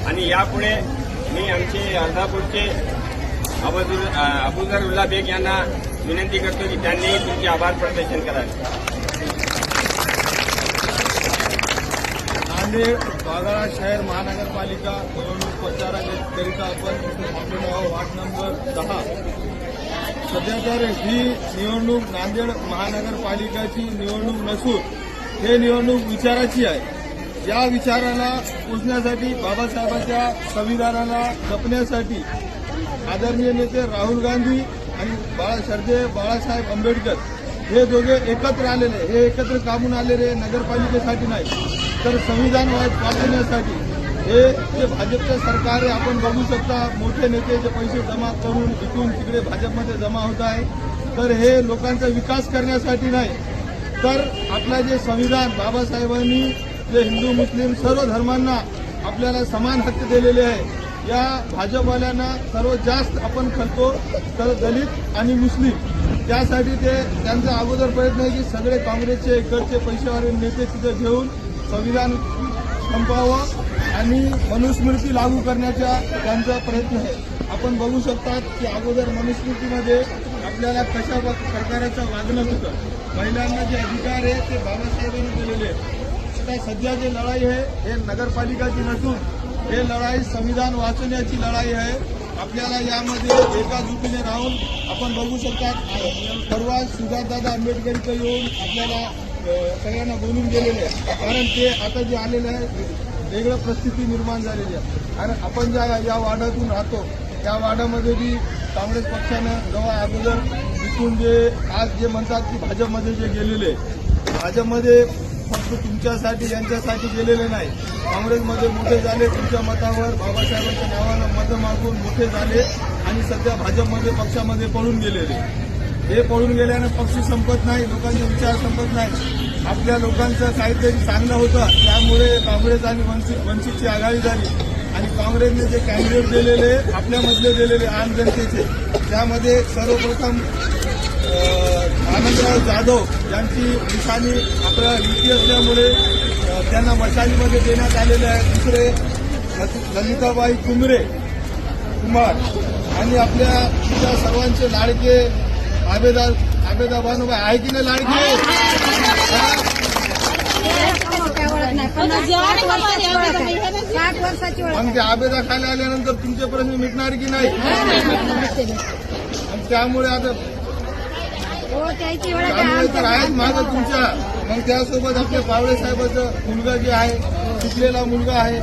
आणि यापुढे मी आमचे अर्धापूरचे अबुजर बेग यांना विनंती करतो की त्यांनी तुमचे आभार प्रदर्शन करावे. नांदेड बाजारा शहर महानगरपालिका निवडणूक प्रचाराकरिता आपण इथे थांबलेलो आहोत. Ward number 10. सध्या तर ही निवडणूक नांदेड महानगरपालिकाची निवडणूक नसून हे निवडणूक विचाराची आहे. या विचाराला पोचण्यासाठी बाबासाहेबांच्या संविधानाला जपण्यासाठी आदरणीय नेते राहुल गांधी आणि बाळासाहेब आंबेडकर हे दोघे एकत्र आलेले, हे एकत्र कामून आलेले नगरपालिकेसाठी नाही तर संविधान वाचवण्यासाठी. हे जे भाजपचं सरकार आहे, आपण बघू शकता मोठे नेते जे पैसे जमा करून इथून तिकडे भाजपमध्ये जमा होत आहे, तर हे लोकांचा विकास करण्यासाठी नाही तर आपला जे संविधान बाबासाहेबांनी जे हिंदू मुस्लिम सर्व धर्मांना आपल्याला समान हक्क दिलेले आहे. या भाजपवाल्यांना सर्वात जास्त आपण खलतो तर दलित आणि मुस्लिम, त्यासाठी त्यांचा अगोदर प्रयत्न आहे की सगळे काँग्रेसचे इकडचे पैसेवाले नेते तिथे घेऊन संविधान संपवावं आणि मनुस्मृती लागू करण्याचा त्यांचा प्रयत्न आहे. आपण बघू शकतात की अगोदर मनुस्मृतीमध्ये आपल्याला कशा प्रकारचं वागणं होतं, महिलांना जे अधिकार आहे ते बाबासाहेबांनी दिलेले आहेत. आता सध्या जे लढाई आहे हे नगरपालिकाची नसून हे लढाई संविधान वाचवण्याची लढाई आहे. आपल्याला यामध्ये एकाजुटीने राहून आपण बघू शकतात परवा सुजातदादा आंबेडकर इथं येऊन आपल्याला सगळ्यांना बोलून गेलेले आहे. कारण ते आता जे आलेले आहे वेगळं परिस्थिती निर्माण झालेली आहे. आणि आपण ज्या या वार्डातून राहतो त्या वार्डामध्ये बी काँग्रेस पक्षानं जेव्हा अगोदर इथून जे आज जे म्हणतात की भाजपमध्ये जे गेलेले, भाजपमध्ये फक्त तुमच्यासाठी यांच्यासाठी गेलेले नाही, काँग्रेसमध्ये मोठे झाले, तुमच्या मतावर बाबासाहेबांच्या नावानं मतं मागून मोठे झाले आणि सध्या भाजपमध्ये पक्षामध्ये पळून गेलेले. हे पळून गेल्यानं पक्ष संपत नाही, लोकांचे विचार संपत नाही. आपल्या लोकांचं काहीतरी चांगलं होतं त्यामुळे काँग्रेस आणि वंचितची आघाडी झाली आणि काँग्रेसने जे कॅन्डिडेट दिलेले आपल्यामधले दिलेले आम जनतेचे, त्यामध्ये सर्वप्रथम आनंदराव जाधव यांची निशाणी आपल्या युती असल्यामुळे त्यांना मशालीमध्ये देण्यात आलेले आहे. दुसरे ललिताबाई कुमार आणि आपल्या सर्वांचे लाडके आबेदा भानुबाई आहे की नाही लाडके, मग ते आबेदा खाली आल्यानंतर तुमचे प्रश्न मिटणार की नाही. आणि त्यामुळे आता तर आहेत माझं तुमच्या, मग त्यासोबत आपल्या पावळे साहेबाचा मुलगा जे आहे शिकलेला मुलगा आहे